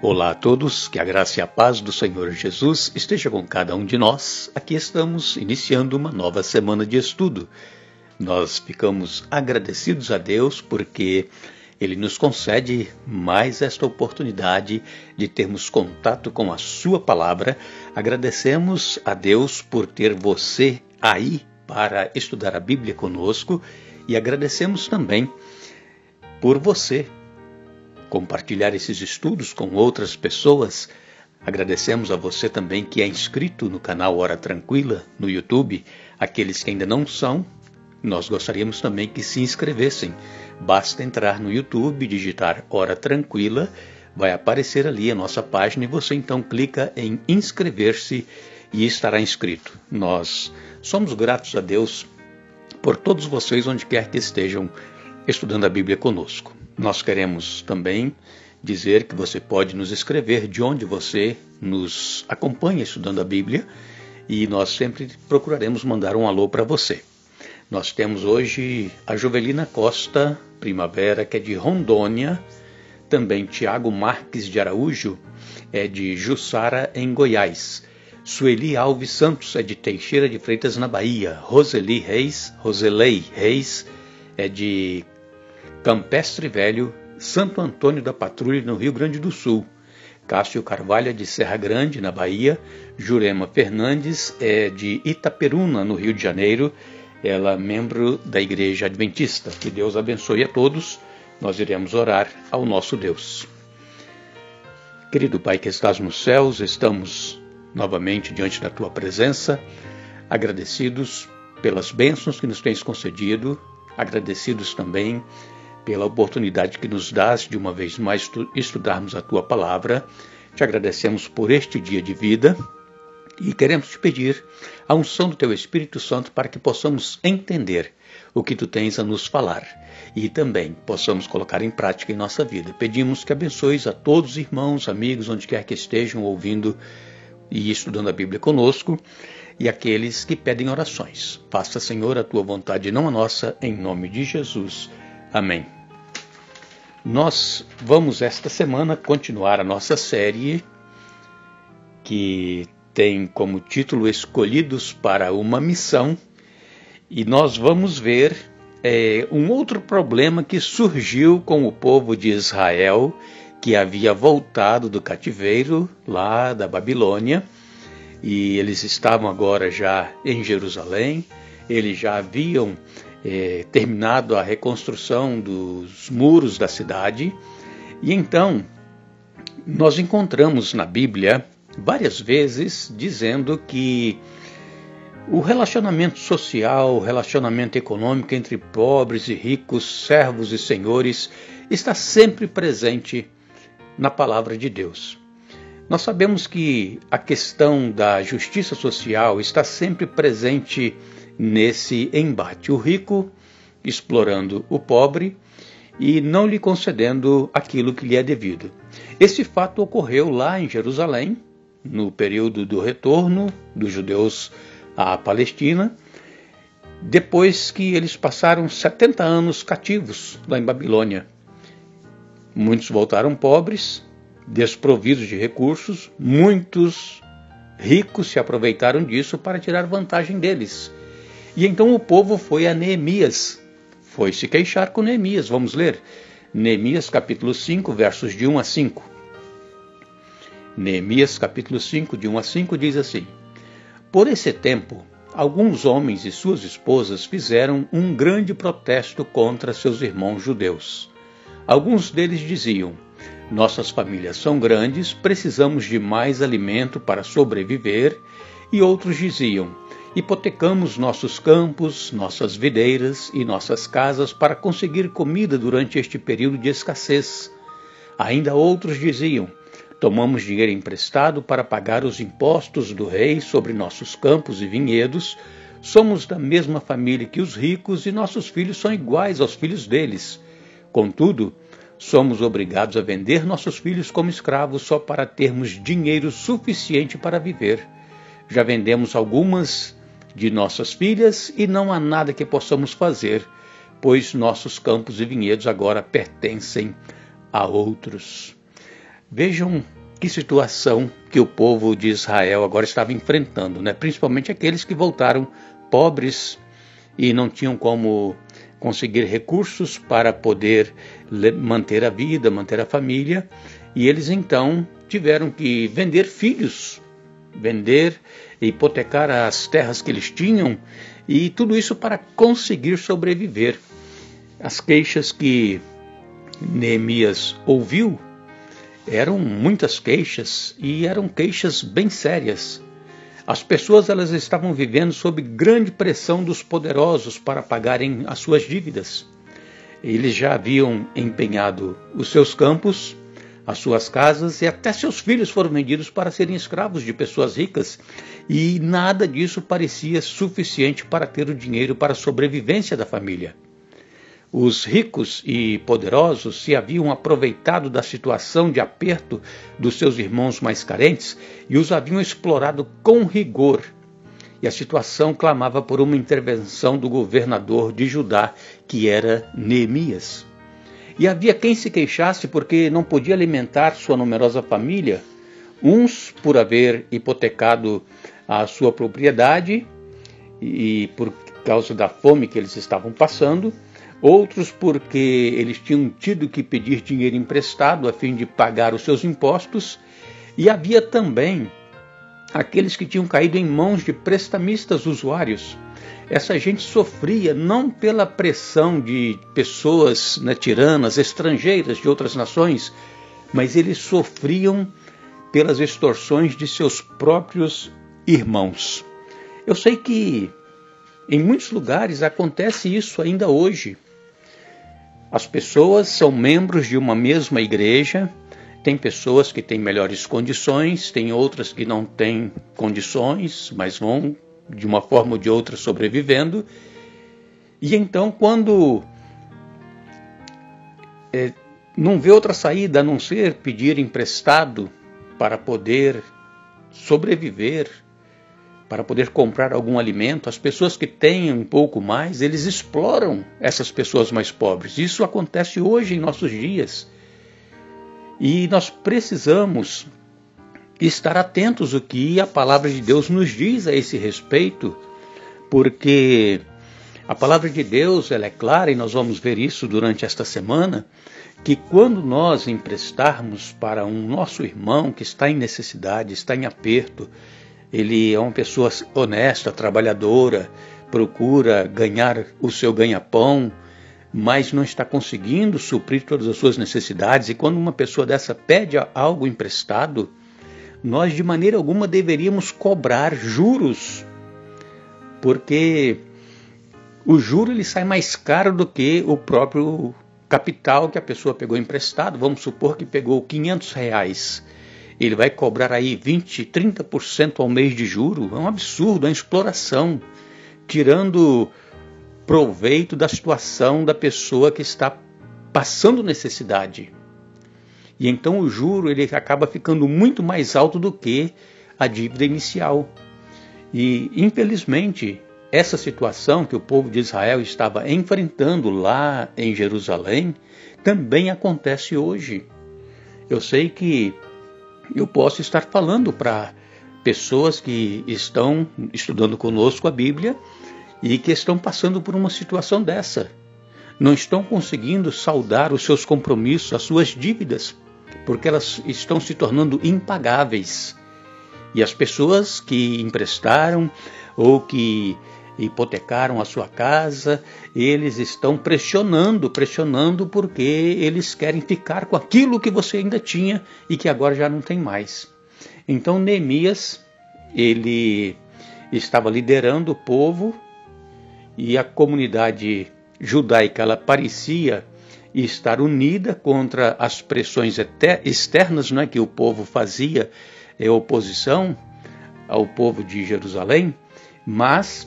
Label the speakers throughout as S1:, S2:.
S1: Olá a todos, que a graça e a paz do Senhor Jesus esteja com cada um de nós. Aqui estamos iniciando uma nova semana de estudo. Nós ficamos agradecidos a Deus porque Ele nos concede mais esta oportunidade de termos contato com a Sua Palavra. Agradecemos a Deus por ter você aí para estudar a Bíblia conosco e agradecemos também por você compartilhar esses estudos com outras pessoas. Agradecemos a você também que é inscrito no canal Hora Tranquila no YouTube. Aqueles que ainda não são, nós gostaríamos também que se inscrevessem. Basta entrar no YouTube, digitar Hora Tranquila, vai aparecer ali a nossa página e você então clica em inscrever-se e estará inscrito. Nós somos gratos a Deus por todos vocês onde quer que estejam estudando a Bíblia conosco. Nós queremos também dizer que você pode nos escrever de onde você nos acompanha estudando a Bíblia e nós sempre procuraremos mandar um alô para você. Nós temos hoje a Jovelina Costa Primavera, que é de Rondônia, também Tiago Marques de Araújo, é de Jussara, em Goiás. Sueli Alves Santos é de Teixeira de Freitas, na Bahia. Roselei Reis é de Campestre Velho, Santo Antônio da Patrulha, no Rio Grande do Sul. Cássio Carvalho é de Serra Grande, na Bahia. Jurema Fernandes é de Itaperuna, no Rio de Janeiro. Ela é membro da Igreja Adventista. Que Deus abençoe a todos. Nós iremos orar ao nosso Deus. Querido Pai que estás nos céus, estamos novamente diante da Tua presença, agradecidos pelas bênçãos que nos tens concedido, agradecidos também pela oportunidade que nos dás de uma vez mais estudarmos a Tua Palavra. Te agradecemos por este dia de vida e queremos te pedir a unção do Teu Espírito Santo para que possamos entender o que Tu tens a nos falar e também possamos colocar em prática em nossa vida. Pedimos que abençoes a todos os irmãos, amigos, onde quer que estejam ouvindo e estudando a Bíblia conosco e aqueles que pedem orações. Faça, Senhor, a Tua vontade e não a nossa, em nome de Jesus. Amém. Nós vamos esta semana continuar a nossa série que tem como título Escolhidos para uma Missão, e nós vamos ver um outro problema que surgiu com o povo de Israel, que havia voltado do cativeiro lá da Babilônia, e eles estavam agora já em Jerusalém. Eles já haviam terminado a reconstrução dos muros da cidade, e então nós encontramos na Bíblia várias vezes dizendo que o relacionamento social, o relacionamento econômico entre pobres e ricos, servos e senhores, está sempre presente na palavra de Deus. Nós sabemos que a questão da justiça social está sempre presente nesse embate. O rico explorando o pobre e não lhe concedendo aquilo que lhe é devido. Esse fato ocorreu lá em Jerusalém, no período do retorno dos judeus à Palestina, depois que eles passaram 70 anos cativos lá em Babilônia. Muitos voltaram pobres, desprovidos de recursos, muitos ricos se aproveitaram disso para tirar vantagem deles. E então o povo foi a Neemias, foi se queixar com Neemias. Vamos ler Neemias capítulo 5, versos de 1 a 5. Neemias capítulo 5, de 1 a 5 diz assim: Por esse tempo, alguns homens e suas esposas fizeram um grande protesto contra seus irmãos judeus. Alguns deles diziam: Nossas famílias são grandes, precisamos de mais alimento para sobreviver. E outros diziam: Hipotecamos nossos campos, nossas videiras e nossas casas para conseguir comida durante este período de escassez. Ainda outros diziam: Tomamos dinheiro emprestado para pagar os impostos do rei sobre nossos campos e vinhedos. Somos da mesma família que os ricos e nossos filhos são iguais aos filhos deles. Contudo, somos obrigados a vender nossos filhos como escravos só para termos dinheiro suficiente para viver. Já vendemos algumas de nossas filhas e não há nada que possamos fazer, pois nossos campos e vinhedos agora pertencem a outros. Vejam que situação que o povo de Israel agora estava enfrentando, né? Principalmente aqueles que voltaram pobres e não tinham como conseguir recursos para poder manter a vida, manter a família, e eles então tiveram que vender filhos, vender, hipotecar as terras que eles tinham, e tudo isso para conseguir sobreviver. As queixas que Neemias ouviu eram muitas queixas, e eram queixas bem sérias. As pessoas elas estavam vivendo sob grande pressão dos poderosos para pagarem as suas dívidas. Eles já haviam empenhado os seus campos, as suas casas, e até seus filhos foram vendidos para serem escravos de pessoas ricas, e nada disso parecia suficiente para ter o dinheiro para a sobrevivência da família. Os ricos e poderosos se haviam aproveitado da situação de aperto dos seus irmãos mais carentes e os haviam explorado com rigor. E a situação clamava por uma intervenção do governador de Judá, que era Neemias. E havia quem se queixasse porque não podia alimentar sua numerosa família, uns por haver hipotecado a sua propriedade e por causa da fome que eles estavam passando, outros porque eles tinham tido que pedir dinheiro emprestado a fim de pagar os seus impostos, e havia também aqueles que tinham caído em mãos de prestamistas usuários. Essa gente sofria não pela pressão de pessoas, né, tiranas, estrangeiras de outras nações, mas eles sofriam pelas extorsões de seus próprios irmãos. Eu sei que em muitos lugares acontece isso ainda hoje. As pessoas são membros de uma mesma igreja, tem pessoas que têm melhores condições, tem outras que não têm condições, mas vão de uma forma ou de outra sobrevivendo. E então, quando não vê outra saída a não ser pedir emprestado para poder sobreviver, para poder comprar algum alimento, as pessoas que têm um pouco mais, eles exploram essas pessoas mais pobres. Isso acontece hoje em nossos dias. E nós precisamos estar atentos ao que a palavra de Deus nos diz a esse respeito, porque a palavra de Deus ela é clara, e nós vamos ver isso durante esta semana, que quando nós emprestarmos para um nosso irmão que está em necessidade, está em aperto, ele é uma pessoa honesta, trabalhadora, procura ganhar o seu ganha-pão, mas não está conseguindo suprir todas as suas necessidades. E quando uma pessoa dessa pede algo emprestado, nós de maneira alguma deveríamos cobrar juros, porque o juro ele sai mais caro do que o próprio capital que a pessoa pegou emprestado. Vamos supor que pegou R$500. Ele vai cobrar aí 20%, 30% ao mês de juro. É um absurdo, é uma exploração, tirando proveito da situação da pessoa que está passando necessidade. E então o juro ele acaba ficando muito mais alto do que a dívida inicial. E infelizmente essa situação que o povo de Israel estava enfrentando lá em Jerusalém também acontece hoje. Eu sei que eu posso estar falando para pessoas que estão estudando conosco a Bíblia e que estão passando por uma situação dessa. Não estão conseguindo saldar os seus compromissos, as suas dívidas, porque elas estão se tornando impagáveis. E as pessoas que emprestaram ou que hipotecaram a sua casa, eles estão pressionando porque eles querem ficar com aquilo que você ainda tinha e que agora já não tem mais. Então Neemias, ele estava liderando o povo e a comunidade judaica, ela parecia estar unida contra as pressões externas, né, que o povo fazia oposição ao povo de Jerusalém, mas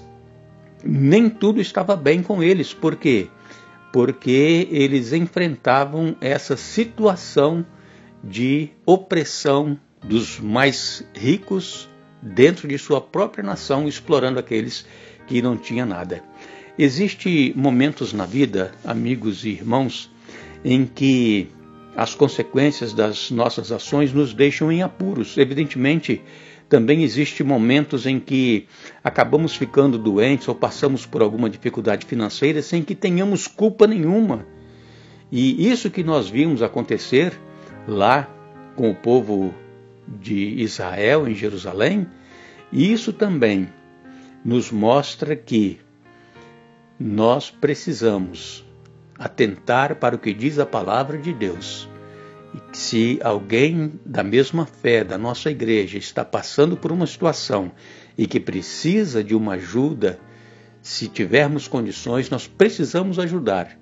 S1: nem tudo estava bem com eles. Por quê? Porque eles enfrentavam essa situação de opressão dos mais ricos dentro de sua própria nação, explorando aqueles que não tinham nada. Existem momentos na vida, amigos e irmãos, em que as consequências das nossas ações nos deixam em apuros. Evidentemente, também existem momentos em que acabamos ficando doentes ou passamos por alguma dificuldade financeira sem que tenhamos culpa nenhuma. E isso que nós vimos acontecer lá com o povo de Israel em Jerusalém, isso também nos mostra que nós precisamos atentar para o que diz a palavra de Deus. E se alguém da mesma fé da nossa igreja está passando por uma situação e que precisa de uma ajuda, se tivermos condições, nós precisamos ajudar.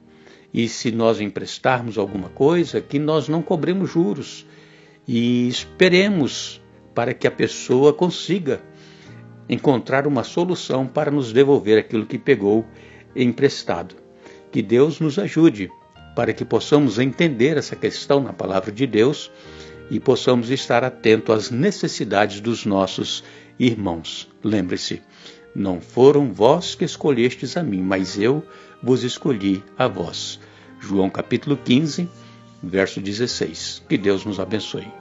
S1: E se nós emprestarmos alguma coisa, que nós não cobremos juros e esperemos para que a pessoa consiga encontrar uma solução para nos devolver aquilo que pegou emprestado. Que Deus nos ajude para que possamos entender essa questão na palavra de Deus e possamos estar atentos às necessidades dos nossos irmãos. Lembre-se, não foram vós que escolhestes a mim, mas eu vos escolhi a vós. João capítulo 15, verso 16. Que Deus nos abençoe.